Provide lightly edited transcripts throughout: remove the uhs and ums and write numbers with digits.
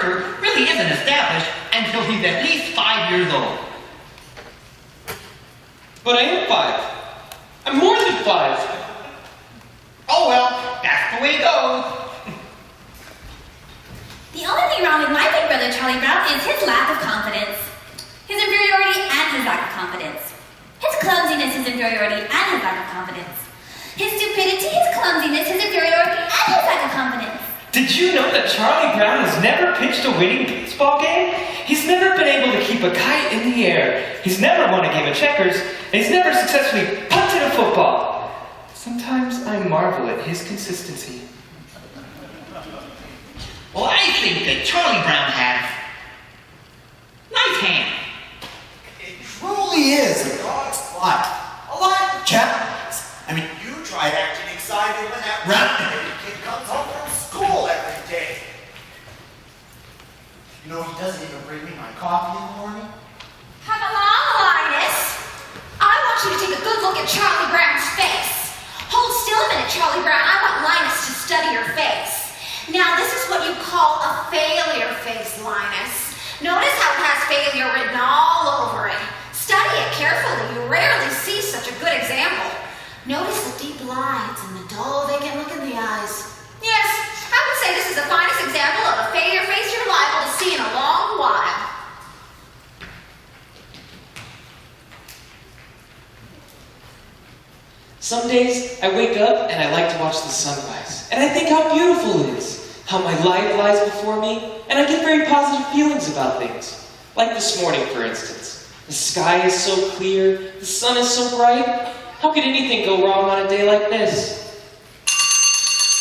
character really isn't established until he's at least 5 years old. But I am 5. I'm more than 5. Oh well, that's the way it goes. The only thing wrong with my big brother Charlie Brown is his lack of confidence. His inferiority and his lack of confidence. His clumsiness, his inferiority, and his lack of confidence. His stupidity, his clumsiness, his inferiority, and his lack of confidence. Did you know that Charlie Brown has never pitched a winning baseball game? He's never been able to keep a kite in the air. He's never won a game of checkers, and he's never successfully punted a football. Sometimes I marvel at his consistency. Well, I think that Charlie Brown has nice hands. It truly is a dog's life. A life of challenges. I mean, you tried acting excited when that round-headed kid comes home from school every day. You know, he doesn't even bring me my coffee in the morning. Come along, Linus. I want you to take a good look at Charlie Brown's face. Hold still a minute, Charlie Brown. I want Linus to study your face. Now, this is what you call a failure face, Linus. Notice how it has failure written all over it. Study it carefully. You rarely see such a good example. Notice the deep lines and the dull, vacant look in the eyes. Yes, I would say this is the finest example of a failure face you're liable to see in a long while. Some days I wake up and I like to watch the sunrise. And I think how beautiful it is. How my life lies before me. And I get very positive feelings about things. Like this morning, for instance. The sky is so clear. The sun is so bright. How could anything go wrong on a day like this?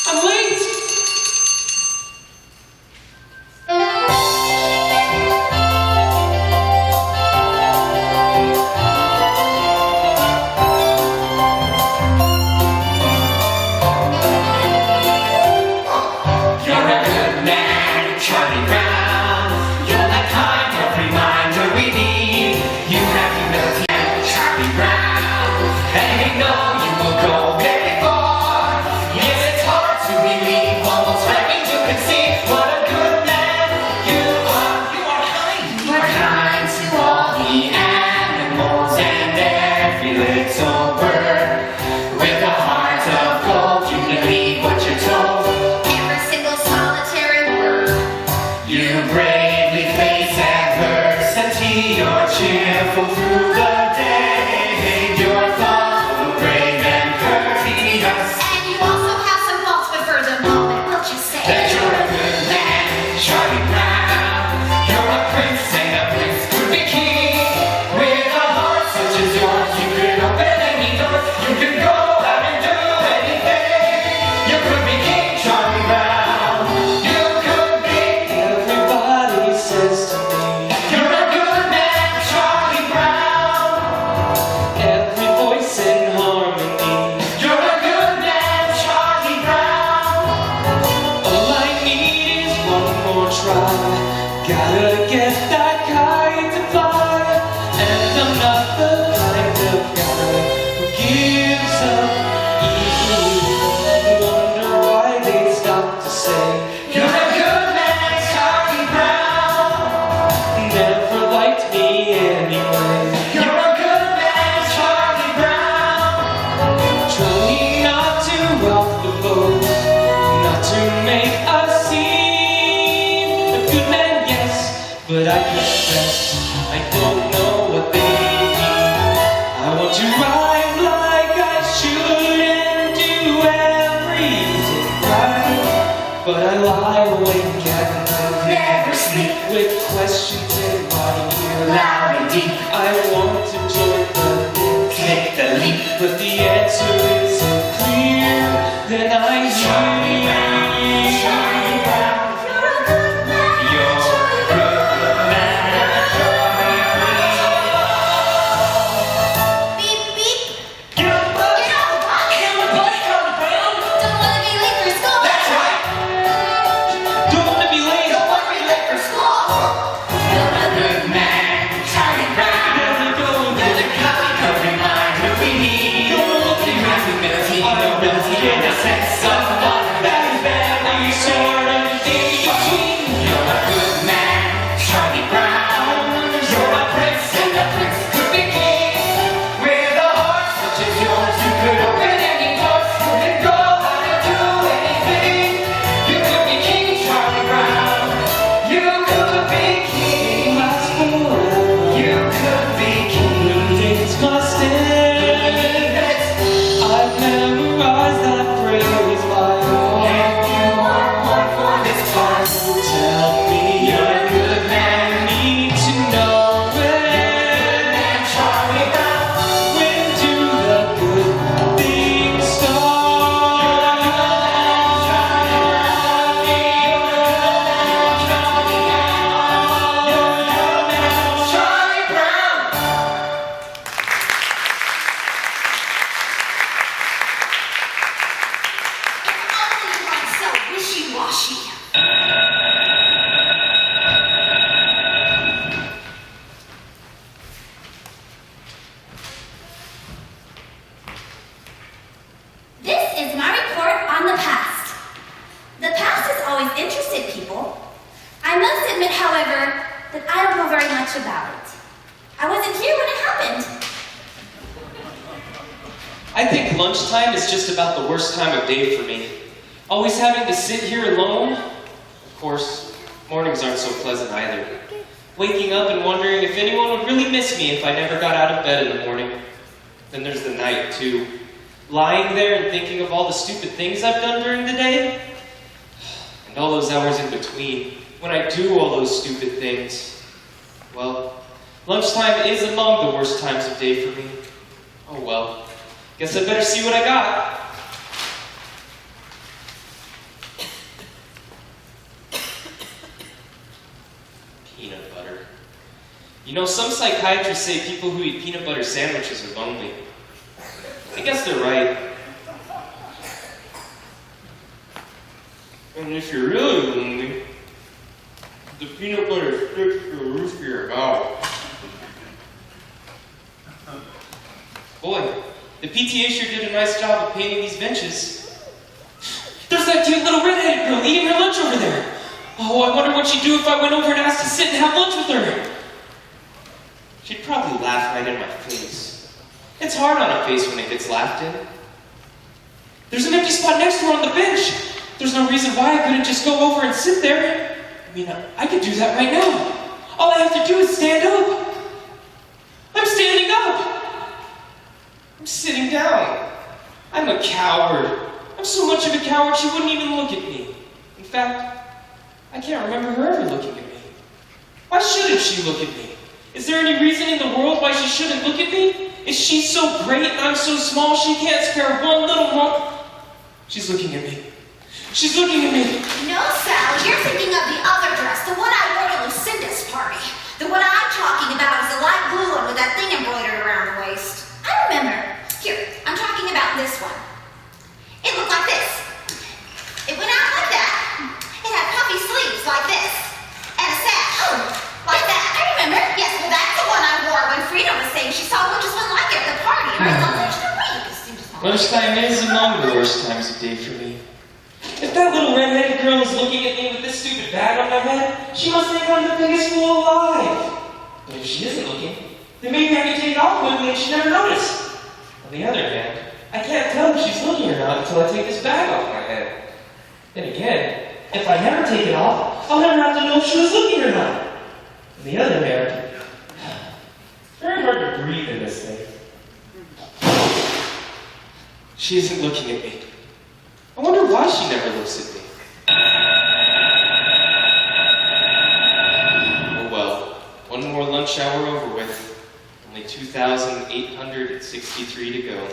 I'm late! Cheerful through the day, you're thoughtful, brave and courteous. And you also have some faults, but for the moment, we'll just say that you're a good man, Charlie Brown. You're a prince and a prince could be king. With a heart such as yours, you could open any door. You could go out and do anything. You could be King Charlie Brown. You could be. Everybody says to me, you're a good man, Charlie Brown. Every voice in harmony. You're a good man, Charlie Brown. All I need is one more try. Gotta get that kite to fly. And I'm not the kind of guy who gives up easily. Wonder why they stop to say, you're a good man, Charlie Brown. Never liked me anyway. You're a good man, Charlie Brown. Trying not to rock the boat, not to make a scene. A good man, yes, but I confess I don't know what they mean. I want to rhyme like I should and do everything right, but I lie awake at night, never sleep with questions in my ear, loud and deep. I want to join the dance, take the leap, but the answer isn't clear. Then I hear Charlie Brown. you're a good man. You're a good man, Charlie Brown. Beep, beep. Get on the bus! Get on the bus. Get on the bus, Charlie Brown! Don't want to be late for school. That's right! Don't want to be late! Don't want to be late for school. You're a good man, Charlie Brown. You're the kind of reminder we need. You have humility, nobility, and a sense of honor that is admit, however, that I don't know very much about it. I wasn't here when it happened. I think lunchtime is just about the worst time of day for me. Always having to sit here alone. Of course, mornings aren't so pleasant either. Waking up and wondering if anyone would really miss me if I never got out of bed in the morning. Then there's the night, too. Lying there and thinking of all the stupid things I've done during the day. And all those hours in between, when I do all those stupid things. Well, lunchtime is among the worst times of day for me. Oh well. Guess I better see what I got. Peanut butter. You know, some psychiatrists say people who eat peanut butter sandwiches are lonely. I guess they're right. And if you're really lonely, the peanut butter sticks to the roof of your mouth. Boy, the PTA sure did a nice job of painting these benches. There's that cute little redheaded girl eating her lunch over there. Oh, I wonder what she'd do if I went over and asked to sit and have lunch with her. She'd probably laugh right in my face. It's hard on a face when it gets laughed in. There's an empty spot next to her on the bench. There's no reason why I couldn't just go over and sit there. I mean, I could do that right now. All I have to do is stand up. I'm standing up. I'm sitting down. I'm a coward. I'm so much of a coward she wouldn't even look at me. In fact, I can't remember her ever looking at me. Why shouldn't she look at me? Is there any reason in the world why she shouldn't look at me? Is she so great and I'm so small she can't spare one little moment? She's looking at me. She's looking at me. No, Sal, you're thinking of the other dress, the one I wore to Lucinda's party. The one I'm talking about is the light blue one with that thing embroidered around the waist. I remember. Here, I'm talking about this one. It looked like this. It went out like that. It had puffy sleeves like this. And a sash. Oh, like that. I remember. Yes, well, that's the one I wore when Frida was saying she saw just one like it at the party. Or something. Lunchtime is among the worst times of day for me. If that little red-headed girl is looking at me with this stupid bag on my head, she must think I'm the biggest fool alive. But if she isn't looking, then maybe I can take it off quickly and she never noticed. On the other hand, I can't tell if she's looking or not until I take this bag off my head. Then again, if I never take it off, I'll never have to know if she was looking or not. On the other hand, it's very hard to breathe in this thing. She isn't looking at me. I wonder why she never looks at me. Oh well, one more lunch hour over with. Only 2,863 to go.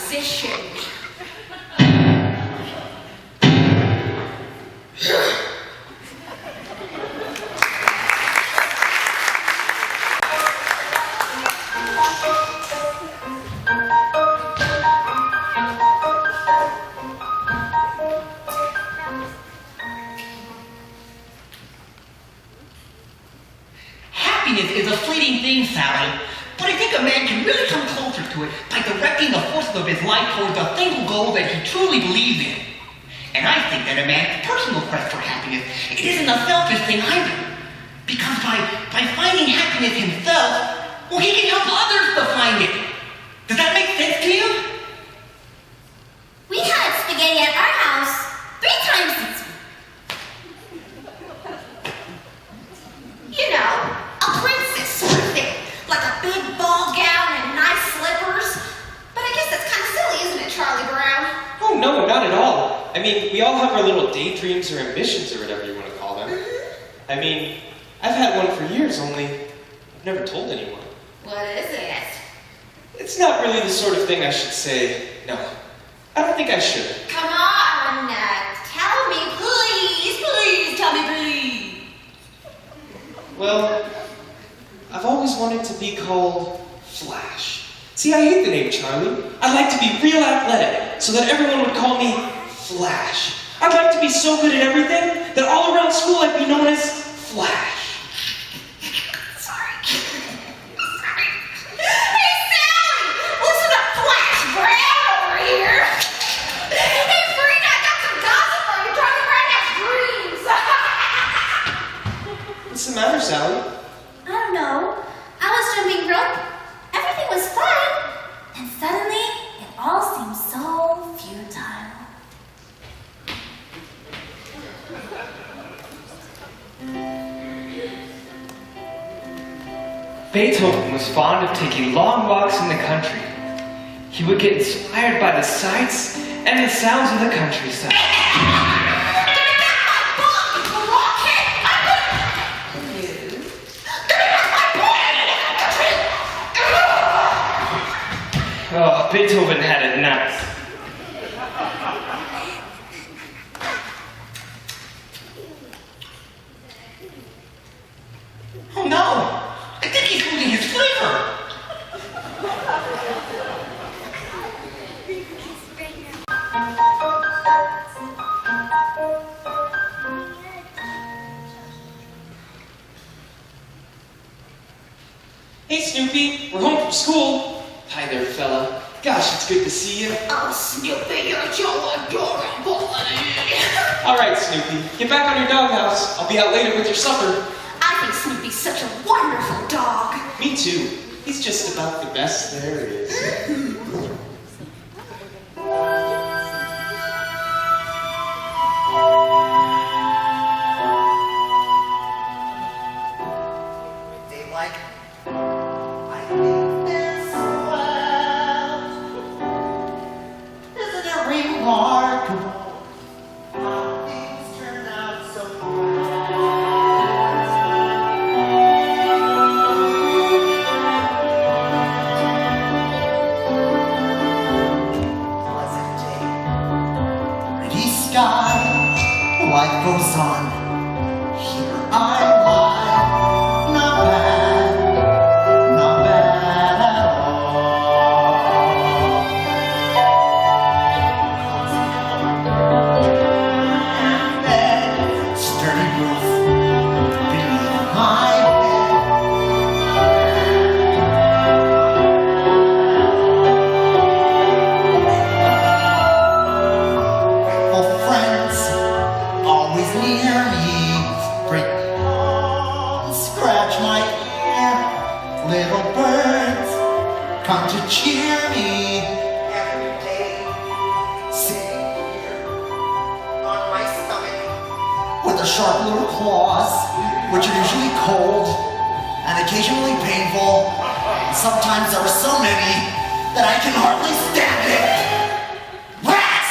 position. Happiness is a fleeting thing, Sally, but I think a man can really come closer to it by directing the forces of his life towards a single goal that he truly believes in. And I think that a man's personal quest for happiness, it isn't a selfish thing either. Because by finding happiness himself, well, he can help others to find it. Does that make sense to you? We had spaghetti at our house 3 times this week. You know, a princess sort of thing. Like a big ball gown and nice slippers. But I guess that's kind of silly, isn't it, Charlie Brown? Oh, no, not at all. I mean, we all have our little daydreams or ambitions or whatever you want to call them. I mean, I've had one for years, only I've never told anyone. What is it? It's not really the sort of thing I should say. No, I don't think I should. Come on, tell me, please, please, tell me, please. Well, I've always wanted to be called Flash. See, I hate the name Charlie. I'd like to be real athletic so that everyone would call me Flash. I'd like to be so good at everything that all around school I'd be known as Flash. Sorry. Hey, Sally! Listen to Flash Brown over here. Hey, Frida, I got some gossip for you. Charlie Brown has dreams. What's the matter, Sally? I don't know. I was jumping rope. Everything was fun. And suddenly, it all seemed so futile. Beethoven was fond of taking long walks in the country. He would get inspired by the sights and the sounds of the countryside. Oh, Beethoven had it nice. Oh no! I think he's losing his flavor! Hey, Snoopy, we're home from school. Hi there, fella. Gosh, it's good to see you. Oh, Snoopy, you're so adorable. All right, Snoopy, get back on your doghouse. I'll be out later with your supper. I think Snoopy's such a wonderful dog. Me too. He's just about the best there is. They like, I think this world, isn't it remarkable how things turn out so pleasant day, pretty sky, life goes on. Here I lie, not bad at all. Bed, sturdy roof beneath my bed. Faithful friends, always near me, break me home, scratch my ear. Little birds come to cheer me every day. Sitting here on my stomach with the sharp little claws, which are usually cold and occasionally painful. Sometimes there are so many that I can hardly stand it. Rats!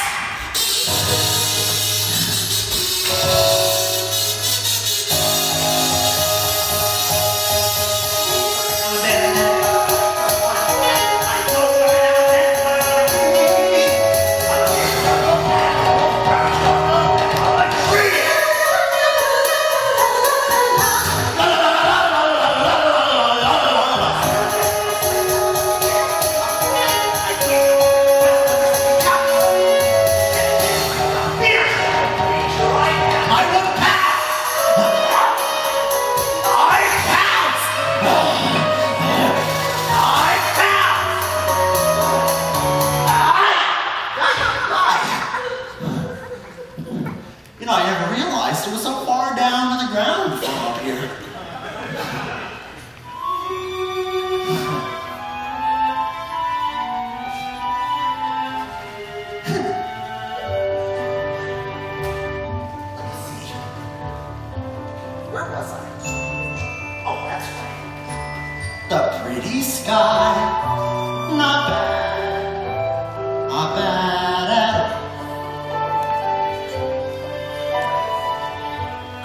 not bad at all.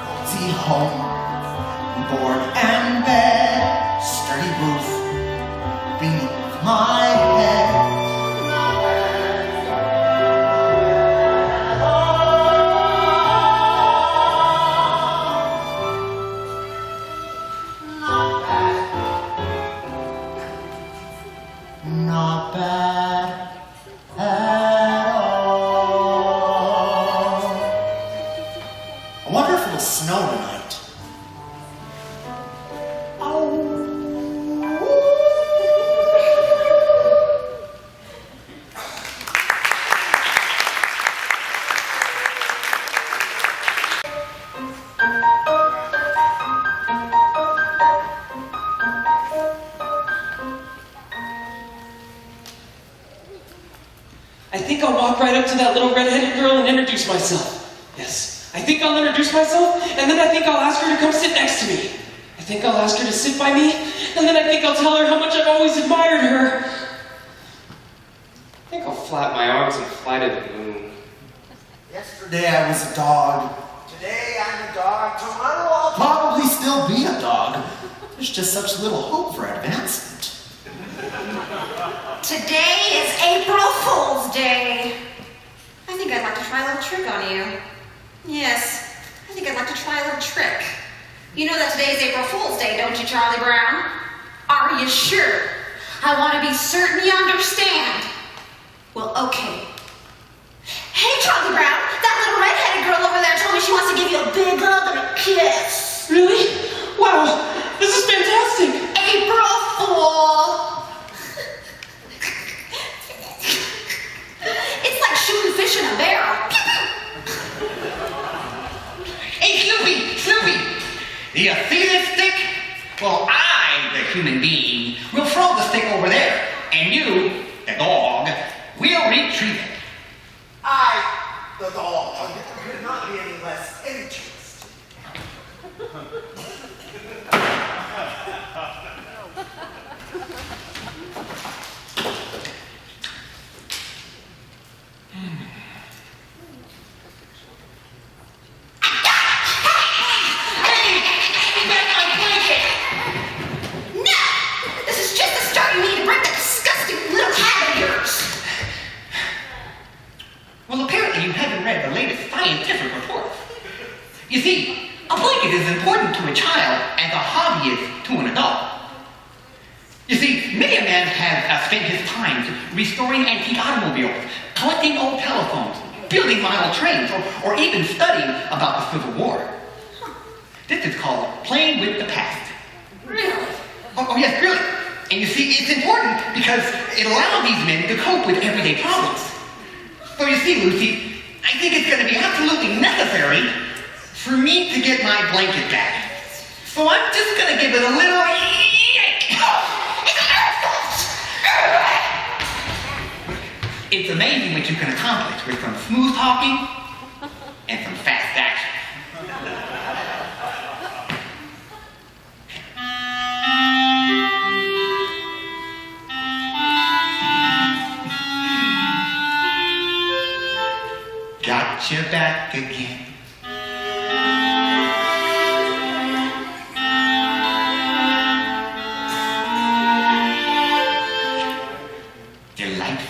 Cozy home, board and bed, sturdy roof beneath my head. Not bad at all. Not bad. Not bad at all. I wonder if it'll snow tonight. I think I'll walk right up to that little red-headed girl and introduce myself. Yes, I think I'll introduce myself, and then I think I'll ask her to come sit next to me. I think I'll ask her to sit by me, and then I think I'll tell her how much I've always admired her. I think I'll flap my arms and fly to the moon. Yesterday I was a dog. Today I'm a dog. Tomorrow I'll probably still be a dog. There's just such little hope for advancement. Today is April Fool's Day. I think I'd like to try a little trick on you. Yes, I think I'd like to try a little trick. You know that today is April Fool's Day, don't you, Charlie Brown? Are you sure? I want to be certain you understand. Well, okay. Hey, Charlie Brown, that little red-headed girl over there told me she wants to give you a big hug and a kiss. Really? Wow, this is fantastic. April Fool! It's like shooting fish in a barrel. Hey, Snoopy! Do you see this stick? Well, I, the human being, will throw the stick over there, and you, the dog, will retrieve it. I, the dog, could not be any less interested. No! This is just the start you need to break that disgusting little habit of yours. Well, apparently you haven't read the latest scientific report. You see, a blanket is important to a child as a hobby is to an adult. You see, many a man has spent his time restoring antique automobiles, collecting old telephones, building model trains, or even studying about the Civil War. This is called playing with the past. Really? Oh, yes, really. And you see, it's important because it allows these men to cope with everyday problems. So you see, Lucy, I think it's going to be absolutely necessary for me to get my blanket back. So I'm just going to give it a little yank. It's amazing what you can accomplish with some smooth talking and some fast action. Got your back again. Delightful.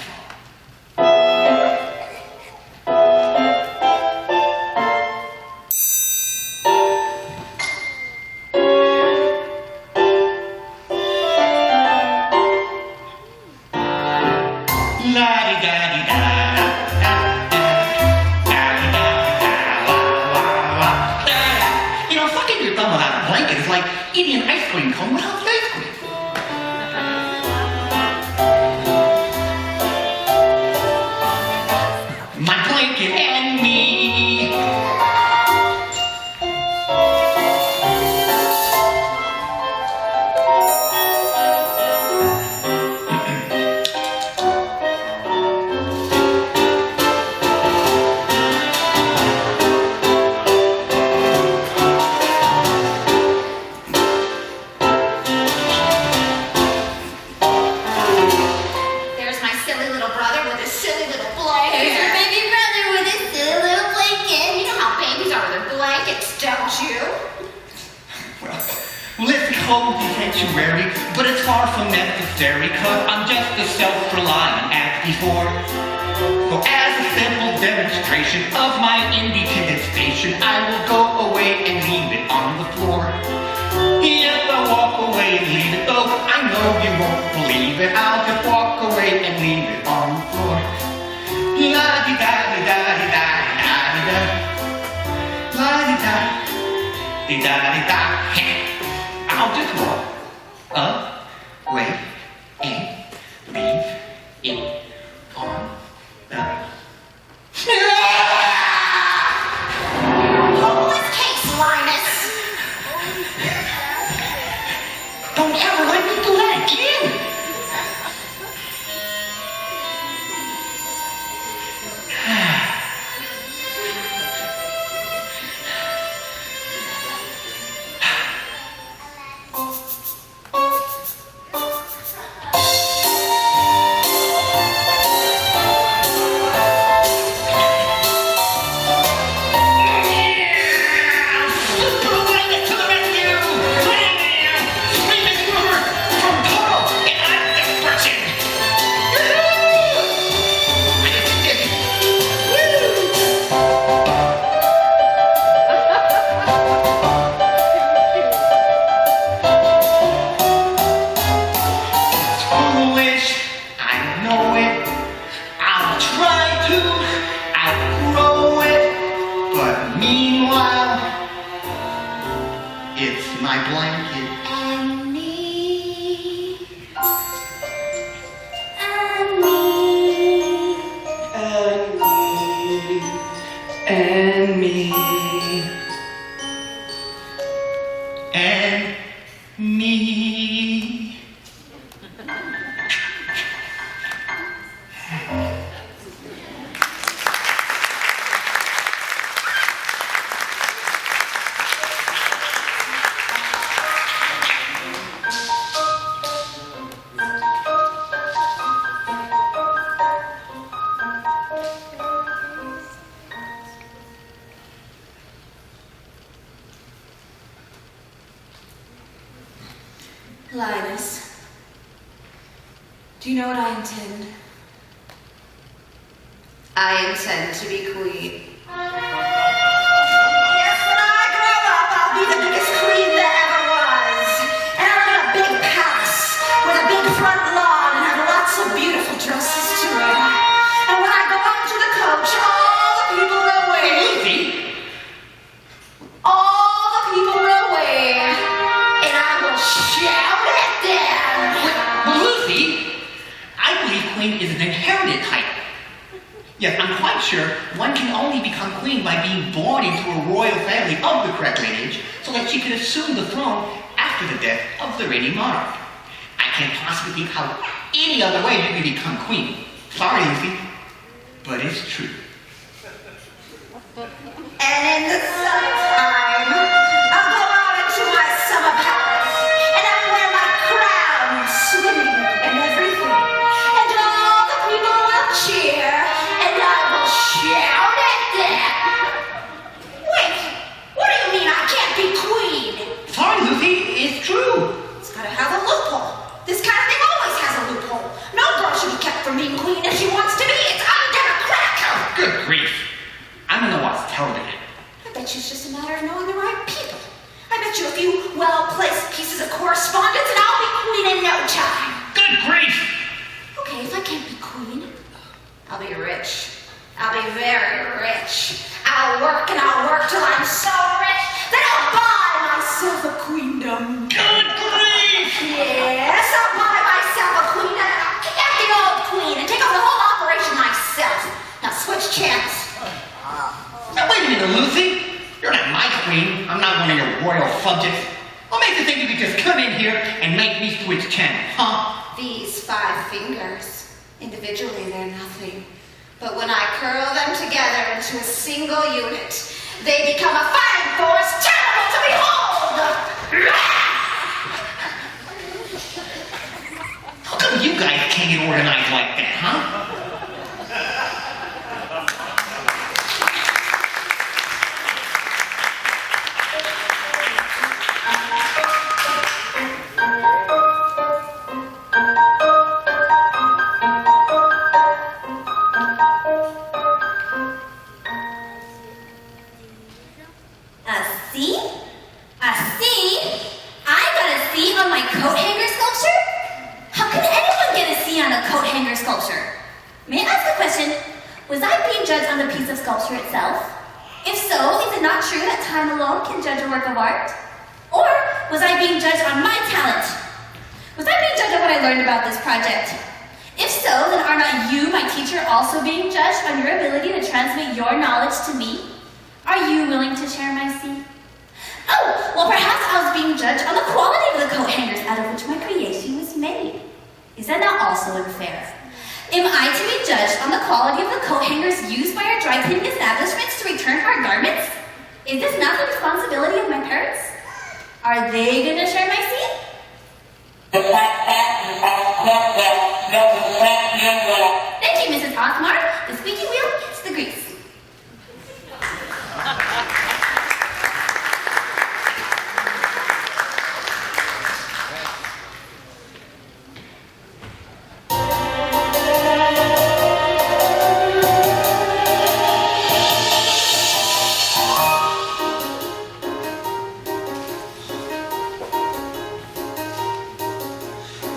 Sucking your thumb without a blanket is like eating an ice cream cone without the ice cream. My blanket and me. cozy sanctuary, but it's far from necessary, cause I'm just as self-reliant as before. So as a simple demonstration of my independent station, I will go away and leave it on the floor. Yes, I'll walk away and leave it, though I know you won't believe it. I'll just walk away and leave it on the floor. La-di-da-di-da-di-da-di-da-di-da. La-di-da-di-da-di-da. I'll just walk away and leave it on the Hopeless case, Linus. Don't ever let me do that again! It's my blanket. And me. And me. And me. And me. Linus, do you know what I intend? I intend to be queen. Yes, when I grow up, I'll be the biggest queen there ever was. And I'll live in a big palace with a big front lawn and have lots of beautiful dresses to wear. And when I go out to the coach, all the people will wave. Lucy, All the people will wave. And I will shout at them. well, Lucy, I believe queen is an inherited title. Yes, I'm quite sure one can only become queen by being born into a royal family of the correct lineage so that she can assume the throne after the death of the reigning monarch. I can't possibly think how any other way you can become queen. Sorry, Lucy, but it's true. And in the summertime, I'll go out into my summer palace, and I'll wear my crown and swimming and everything. And all the people will cheer, and I will shout at them. Wait, what do you mean I can't be queen? Sorry, Lucy, it's true. It's gotta have a loophole. This kind of thing always has a loophole. No girl should be kept from being queen if she wants to be. It's undemocratic. Good grief. I'm gonna watch television. I bet you it's just a matter of knowing the right people. I bet you a few well-placed pieces of correspondence and I'll be queen in no time. Good grief! Okay, if I can't be queen, I'll be rich. I'll be very rich. I'll work and I'll work till I'm so rich that I'll buy myself a queendom. Good grief! Yes, I'll buy myself a queen and I'll kick out the old queen and take over the whole operation myself. Now switch channels. Now wait a minute, Lucy. You're not my queen. I'm not one of your royal subjects. What makes you think you could just come in here and make me switch channels, huh? These 5 fingers, individually they're nothing. But when I curl them together into a single unit, they become a fighting force terrible to behold! How come you guys can't get organized like that, huh? question. Was I being judged on the piece of sculpture itself? If so, is it not true that time alone can judge a work of art? Or was I being judged on my talent? Was I being judged on what I learned about this project? If so, then are not you, my teacher, also being judged on your ability to transmit your knowledge to me? Are you willing to share my seat? Oh, well, perhaps I was being judged on the quality of the coat hangers out of which my creation was made. Is that not also unfair? Am I to be judged on the quality of the coat hangers used by our dry cleaning establishments to return our garments? Is this not the responsibility of my parents? Are they going to share my seat? Thank you, Mrs. Osmar. The squeaky wheel hits the grease.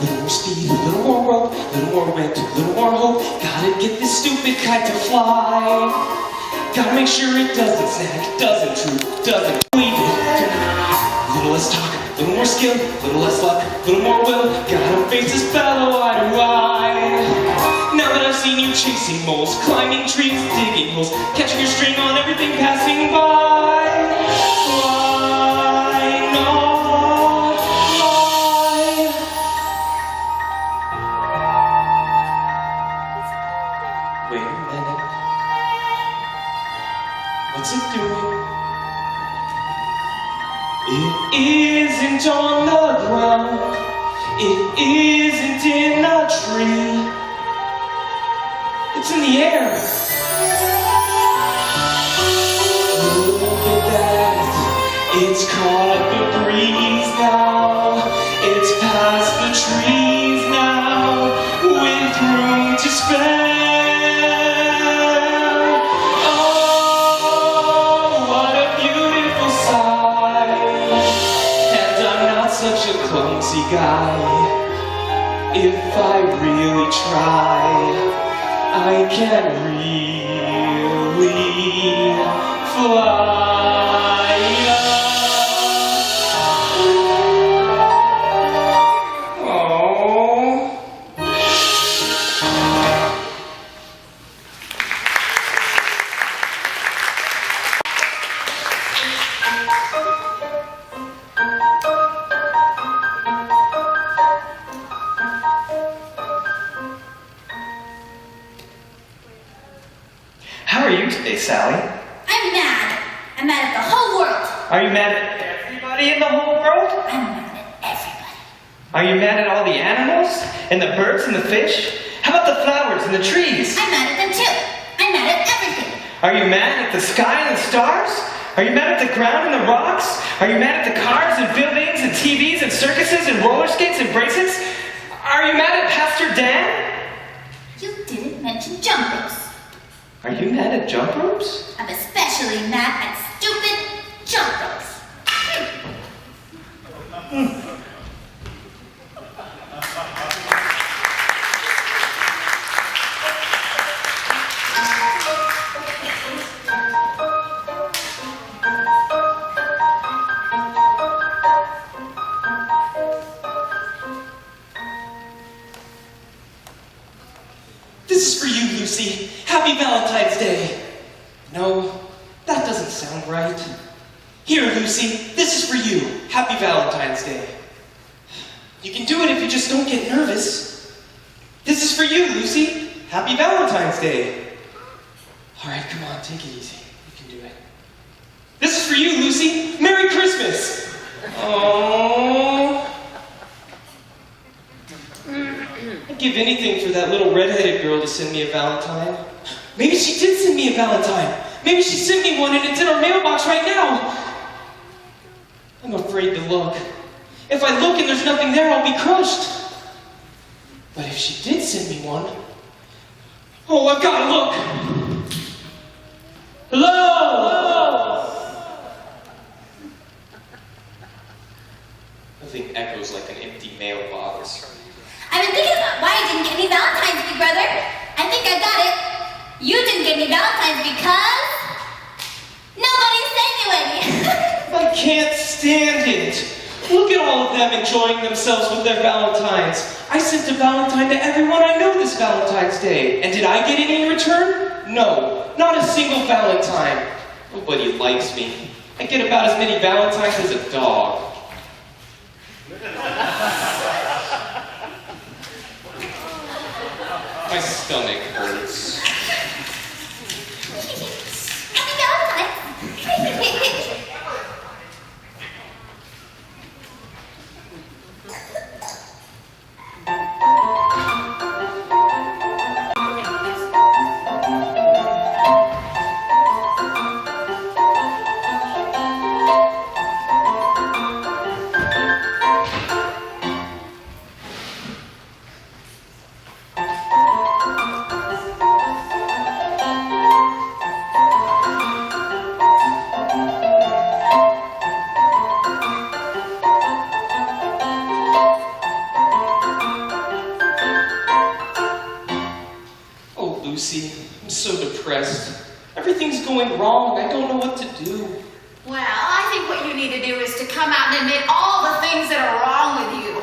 Little more speed, a little more rope, a little more wind, a little more hope. Gotta get this stupid kite to fly. Gotta make sure it doesn't snag, doesn't droop, doesn't leave it. A little less talk, a little more skill, a little less luck, a little more will. Gotta face this battle eye to eye. Now that I've seen you chasing moles, climbing trees, digging holes, catching your string on everything passing by. Why not? Wait a minute. What's it doing? It isn't on the ground. It isn't in a tree. It's in the air. Look at that. It's caught the breeze now. It's past the trees now. With room to spare. Such a clumsy guy. If I really try, I can really fly. Oh. How are you today, Sally? I'm mad. I'm mad at the whole world. Are you mad at everybody in the whole world? I'm mad at everybody. Are you mad at all the animals? And the birds and the fish? How about the flowers and the trees? I'm mad at them too. I'm mad at everything. Are you mad at the sky and the stars? Are you mad at the ground and the rocks? Are you mad at the cars and buildings and TVs and circuses and roller skates and bracelets? Are you mad at Pastor Dan? You didn't mention jump ropes. Are you mad at jump ropes? I'm especially mad at stupid jump ropes. This is for you, Lucy. Happy Valentine's Day. No, that doesn't sound right. Here, Lucy, this is for you. Happy Valentine's Day. You can do it if you just don't get nervous. This is for you, Lucy. Happy Valentine's Day. All right, come on, take it easy. You can do it. This is for you, Lucy. Merry Christmas. Oh. I'd give anything for that little red-headed girl to send me a Valentine. Maybe she did send me a Valentine. Maybe she sent me one and it's in our mailbox right now. I'm afraid to look. If I look and there's nothing there, I'll be crushed. But if she did send me one, oh, I've got to look. Hello? Nothing echoes like an empty mailbox. I've been thinking about why I didn't get any Valentine's, big brother. I think I got it. You didn't give me Valentine's because nobody sent you any. I can't stand it. Look at all of them enjoying themselves with their Valentines. I sent a Valentine to everyone I know this Valentine's Day. And did I get any in return? No, not a single Valentine. Nobody likes me. I get about as many Valentines as a dog. My stomach hurts. Happy Valentine's. Lucy, I'm so depressed. Everything's going wrong and I don't know what to do. Well, I think what you need to do is to come out and admit all the things that are wrong with you.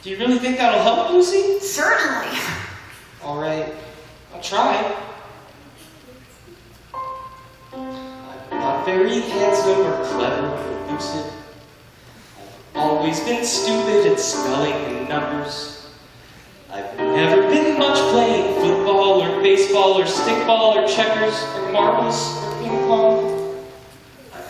Do you really think that'll help, Lucy? Certainly. All right, I'll try. I'm not very handsome or clever or lucid. I've always been stupid at spelling and numbers. I've never been much playing football or baseball or stickball or checkers or marbles or ping pong.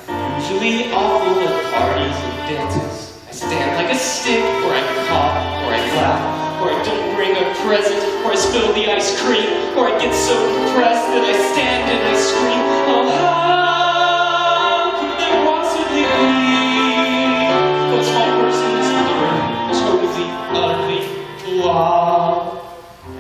I'm usually awful at parties and dances. I stand like a stick, or I cough, or I laugh, or I don't bring a present, or I spill the ice cream, or I get so depressed that I stand and I scream, oh, how could there possibly be a small person is totally, utterly flawed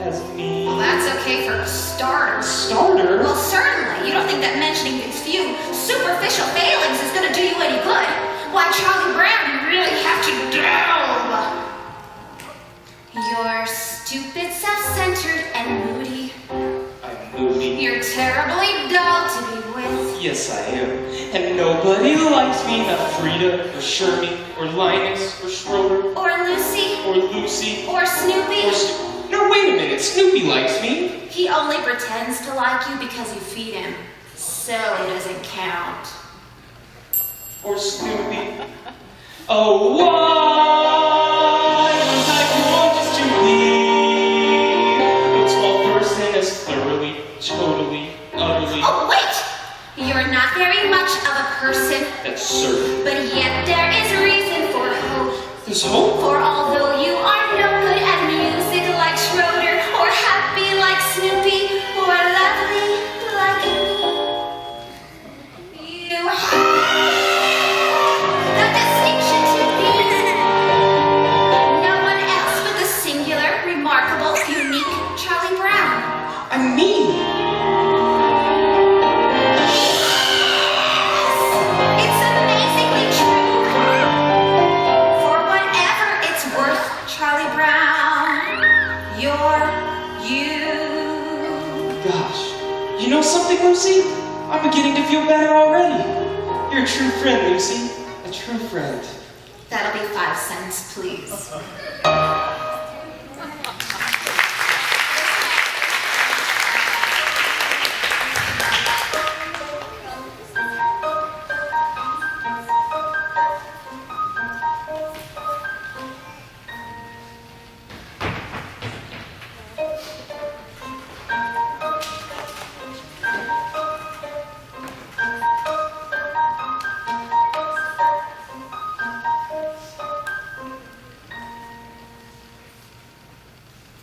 as me? Well, that's okay for a starter. Starter? Well, certainly. You don't think that mentioning these few superficial failings is going to do you any good? Why, Charlie Brown, you really have to delve. You're stupid, self-centered, and moody. I'm moody. You're terribly dull to be with. Yes, I am. And nobody likes me, not Frida, or Shermie, or Linus, or Schroeder, Or Lucy. or Lucy, Or Snoopy. or No, wait a minute. Snoopy likes me. He only pretends to like you because you feed him. So it doesn't count. Or Snoopy. Oh, why was I going to leave? A small person as thoroughly, totally, utterly. Oh, wait! You're not very much of a person, That's certain. but yet there is reason for hope. There's hope. For although you are no good at music like Schroeder, or happy like Snoopy, or lovely like me, you have the distinction to be no one else but the singular, remarkable, unique Charlie Brown. I'm me. It's amazingly true. For whatever it's worth, Charlie Brown, you're you. Gosh. You know something, Lucy? I'm beginning to feel better already. You're a true friend, Lucy. A true friend. That'll be 5 cents, please.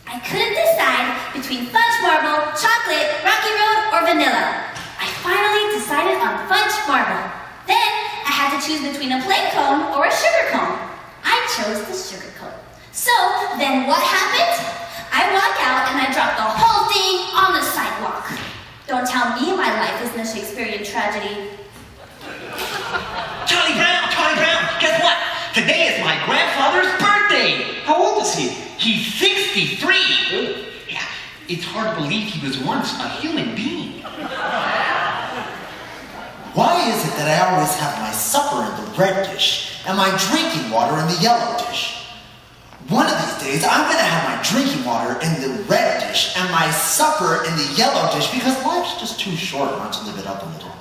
I couldn't decide between fudge marble, chocolate, rocky road, or vanilla. I finally decided on fudge marble. Then I had to choose between a plain cone or a sugar cone. I chose the sugar cone. So then what happened? I walk out and I drop the whole thing on the sidewalk. Don't tell me my life isn't a Shakespearean tragedy. Charlie Brown, guess what? Today is my grandfather's birthday. How old is he? He's 63. Really? Yeah. It's hard to believe he was once a human being. Why is it that I always have my supper in the red dish and my drinking water in the yellow dish? One of these days, I'm going to have my drinking water in the red dish and my supper in the yellow dish because life's just too short not to live it up a little.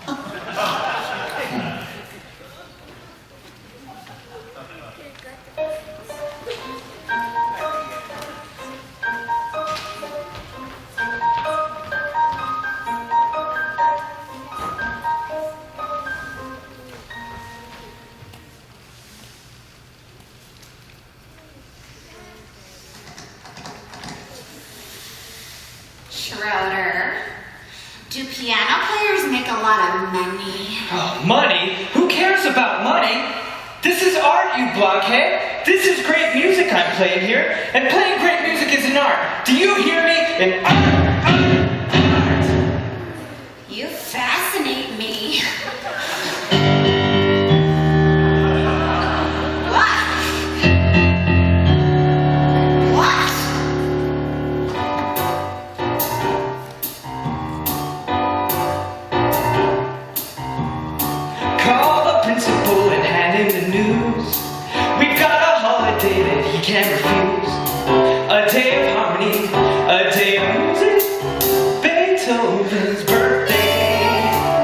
Schroeder, do piano players make a lot of money? Oh, money? Who cares about money? This is art, you blockhead. This is great music I'm playing here, and playing great music is an art. Do you hear me? An art. You fascinate me. What? What? Call the principal and hand him the news. We've got a holiday that he can't refuse. A day of harmony, a day of music. Beethoven's birthday.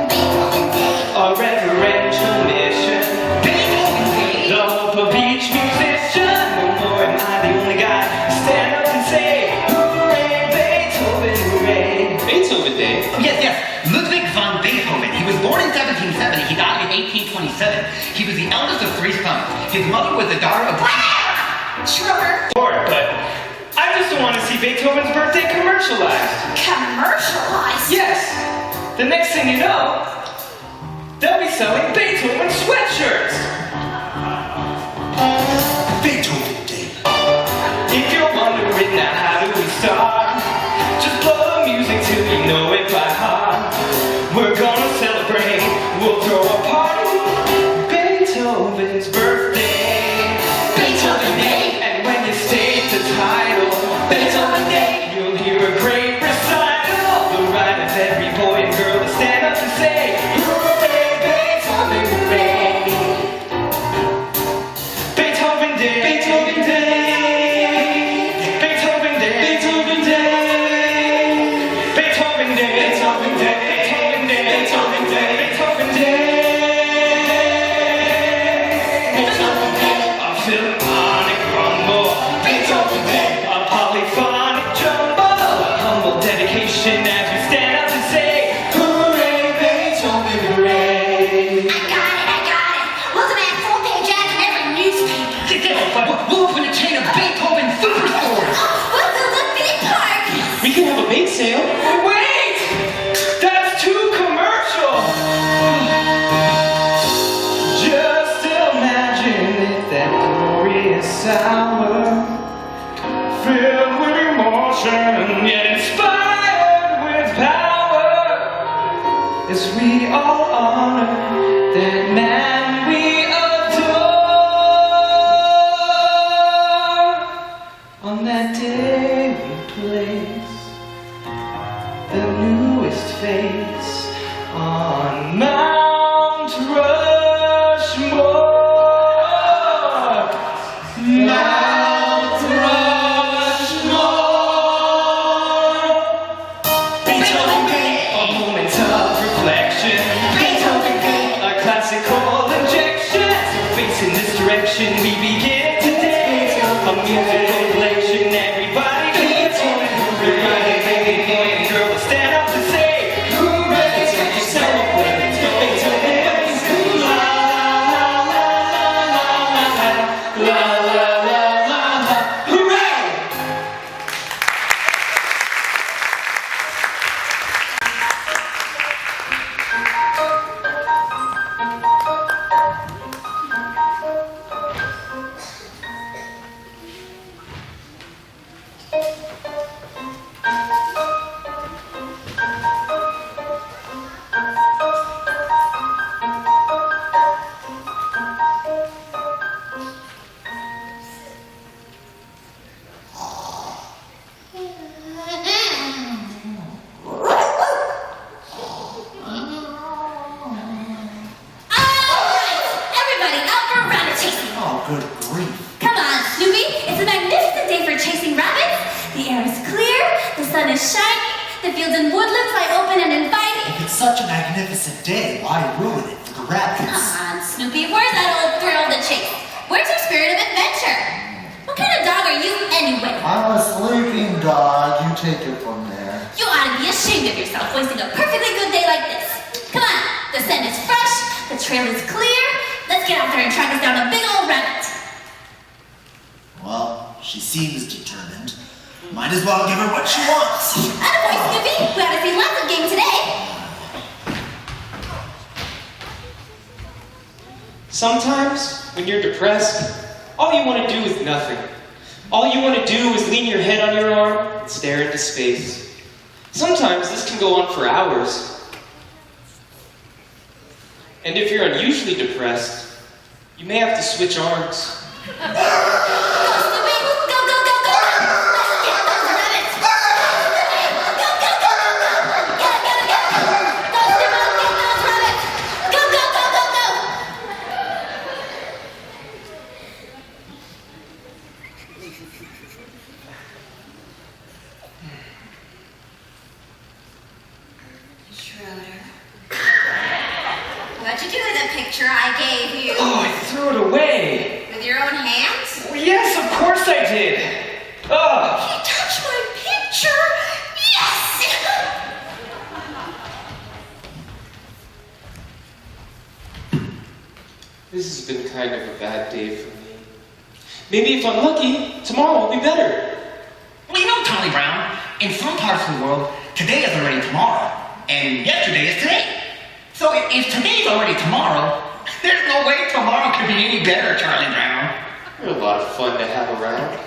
Beethoven Day. A reverential mission. Beethoven Day? The hope of each musician. No more am I the only guy. Stand up and say, hooray, Beethoven, hooray. Beethoven Day. Oh, yes. Ludwig von Beethoven. He was born in 1770. He died in 1827. He was the eldest of 3 sons. His mother was the daughter of... Schroeder, But I just don't want to see Beethoven's birthday commercialized. commercialized? Yes. The next thing you know, they'll be selling Beethoven sweatshirts. Beethoven Day. If you're wondering now how do we start, just blow the music till you know it by heart. We're gonna celebrate, we'll throw a party. Beethoven's birthday. Beethoven Day. And when you state the title, Beethoven Day, you'll hear a great recital. The right of every boy and girl to stand up and say, hooray, Beethoven, hooray. Beethoven Day. Beethoven Day. Beethoven Day. Beethoven Day. Beethoven Day. Beethoven Day. Beethoven Day. Beethoven Day. Beethoven Day. Beethoven Day. A philharmonic rumble. Beethoven Day. A polyphonic jumble. A humble dedication as we stand up and say, hooray, Beethoven, hooray. I got it. We'll demand full-page ads in every newspaper. We'll open a chain of Beethoven superstores. We'll build a theme park. We can have a bake sale. Wait! That's too commercial! Just imagine if that glorious hour, filled with emotion, yet inspired with power, as we all honor that man we adore. On that day and place, the newest face on Mount Rushmore. Mount Rushmore. Beethoven Day, a moment of reflection. Beethoven Day. A classical injection. So facing this direction, we begin today. A musical elation, everybody Beethoven, hooray. Baby boy and girl, let's stand up and say, hooray. Celebrate Beethoven. La la la la la la la la la la. Hooray! fields and woodlands lie open and inviting. If it's such a magnificent day, why ruin it for the rabbits? Come on, Snoopy, where's that old thrill of the chase? Where's your spirit of adventure? What kind of dog are you anyway? I'm a sleeping dog. You take it from there. You ought to be ashamed of yourself wasting a perfectly good day like this. Come on, the scent is fresh, the trail is clear. Let's get out there and track us down a big old rabbit. Well, she seems determined. Might as well give her what she wants. Attaboy, Snoopy. We ought to see lots of game today. Sometimes, when you're depressed, all you want to do is nothing. All you want to do is lean your head on your arm and stare into space. Sometimes this can go on for hours. And if you're unusually depressed, you may have to switch arms. Go, Snoopy. Go, go, go, go. Let's get those rabbits. Go, go, go, go, go. Get it, get it, get it. Go, Snoopy, let's get those rabbits. Go, go, go, go, go. Schroeder. What'd you do with the picture I gave you? Oh, I threw it away. With your own hands? Well, yes, of course I did. Oh. You touched my picture! Yes! This has been kind of a bad day for me. Maybe if I'm lucky, tomorrow will be better. Well, you know, Charlie Brown, in some parts of the world, today is already tomorrow, and yesterday is today. So if today's already tomorrow, there's no way tomorrow could be any better, Charlie Brown. You're a lot of fun to have around.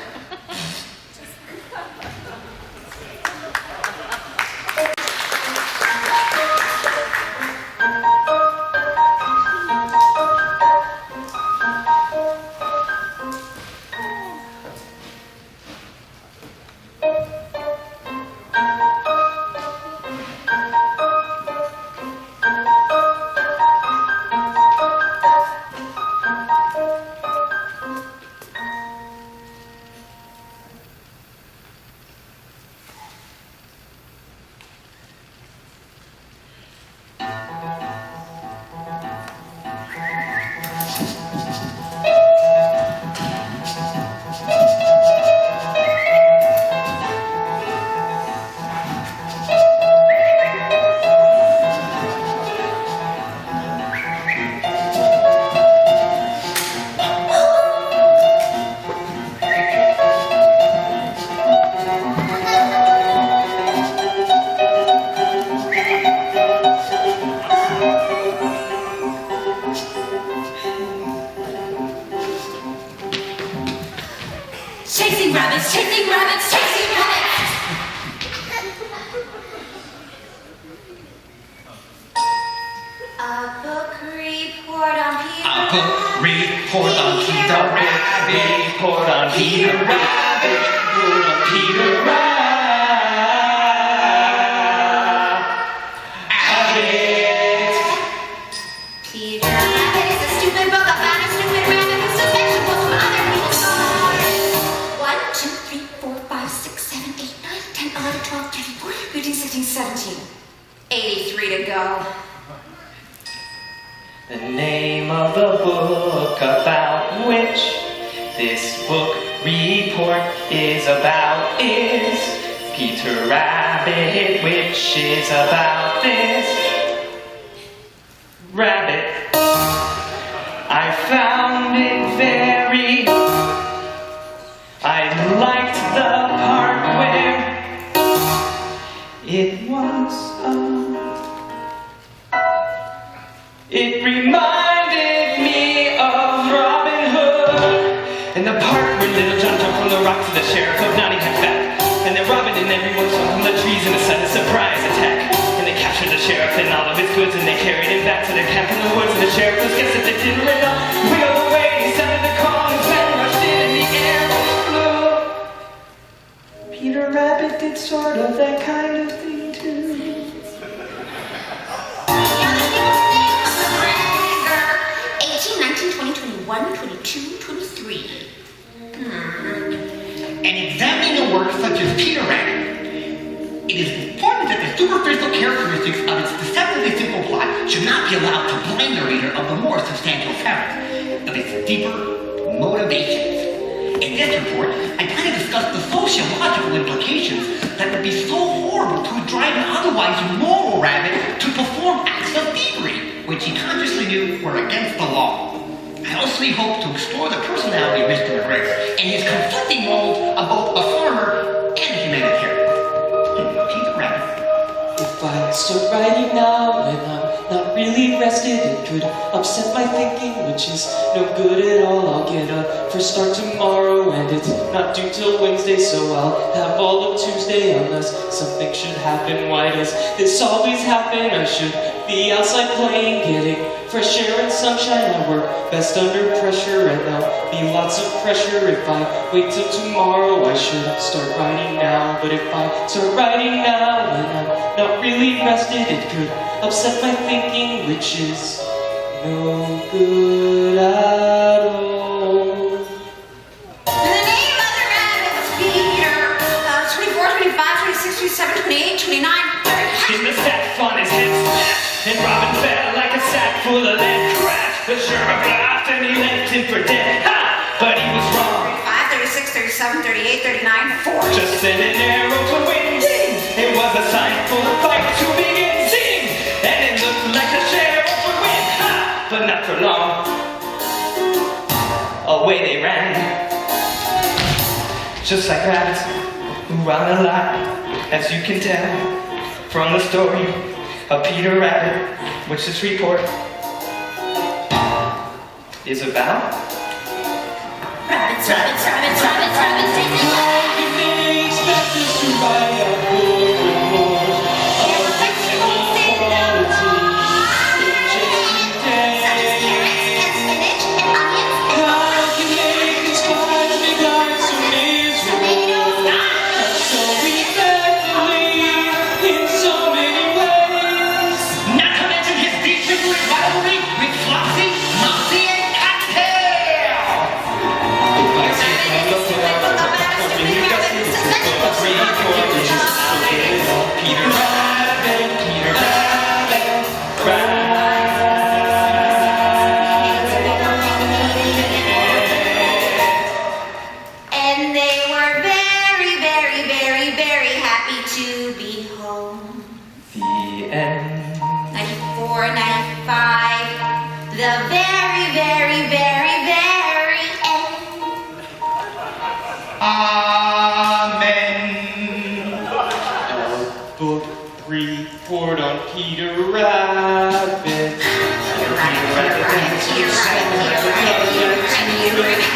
Chasing rabbits, chasing rabbits, chasing rabbits! A book report on Peter A book report on Peter Rabbit. Report on Peter Rabbit. Report on Peter Rabbit. Peter Rabbit is a stupid book about a stupid rabbit who steals vegetables from other people's gardens. 1, 2, 3, 4, 5, 6, 7, 8, 9, 10, 11, 12, 13, 14, 15, 16, 17. 83 to go. The name of the book about which this book report is about is Peter Rabbit, which is about this rabbit. I found it very. I liked the part where it was it reminded me of Robin Hood, and the part where Little John jumped from the rock to the sheriff of Nottingham back, and then Robin and everyone jumped from the trees in a sudden surprise attack, and they captured the sheriff and all of his goods, and they carried him back to their camp in the woods, and the sheriff was guessing they didn't run up, wheeled away, he sounded the call, and men rushed in the air flew. Peter Rabbit did sort of that kind of thing too. 19, 20, 21, 22, 23. And examining a work such as Peter Rabbit, it is important that the characteristics of its deceptively simple plot should not be allowed to blind the reader of the more substantial fabric of its deeper motivations. In this report, I plan to discuss the sociological implications that would be so horrible to drive an otherwise moral rabbit to perform acts of thievery, which he consciously knew were against the law. I also hope to explore the personality of Mr. McGregor and his conflicting roles of both a farmer and a humanitarian. He's a rabbit. If I start writing now when I'm not really rested, it could upset my thinking, which is no good at all. I'll get a first start tomorrow, and it's not due till Wednesday, so I'll have all of Tuesday unless something should happen. Why does this always happen? I should be outside playing, getting fresh air and sunshine. I work best under pressure, and there'll be lots of pressure if I wait till tomorrow. I should start writing now, but if I start writing now when I'm not really rested, it could upset my thinking, which is no good at all. The name of the rabbit was Peter. 24, 25, 26, 27, 28, 29, 30. In the sack on his head snapped, and Robin fell like a sack full of lead. Crashed the Sherman laughed, and he left him for dead. Ha! But he was wrong. 35, 36, 37, 38, 39, 40. Just send an arrow to win. Ding! It was a sign for the fight to begin. Sing! And it looked like the sheriff would win. Ha! But not for long. Away they ran. Just like rabbits who run a lot, as you can tell from the story of Peter Rabbit, which this report is about. Rabbits, rabbits, rabbits, rabbits, rabbits, in the How can they expect us to write a book with more of vegetables in quality in just 2 days? such as carrots and spinach and onions and How can they despise me like so miserable? And so effectively in so many ways. Not to mention his deep-rooted rivalry with Flopsy, Mopsy, and Cocktail! Peter Rabbit, Peter Rabbit, And they were very, very, very, very happy to be home. The end. 94, 95, the very, very, very, very end. Amen. Our book report on Peter Rabbit. Peter Rabbit, Peter Rabbit, Peter Rabbit, Peter Rabbit, Peter Rabbit, Peter Rabbit.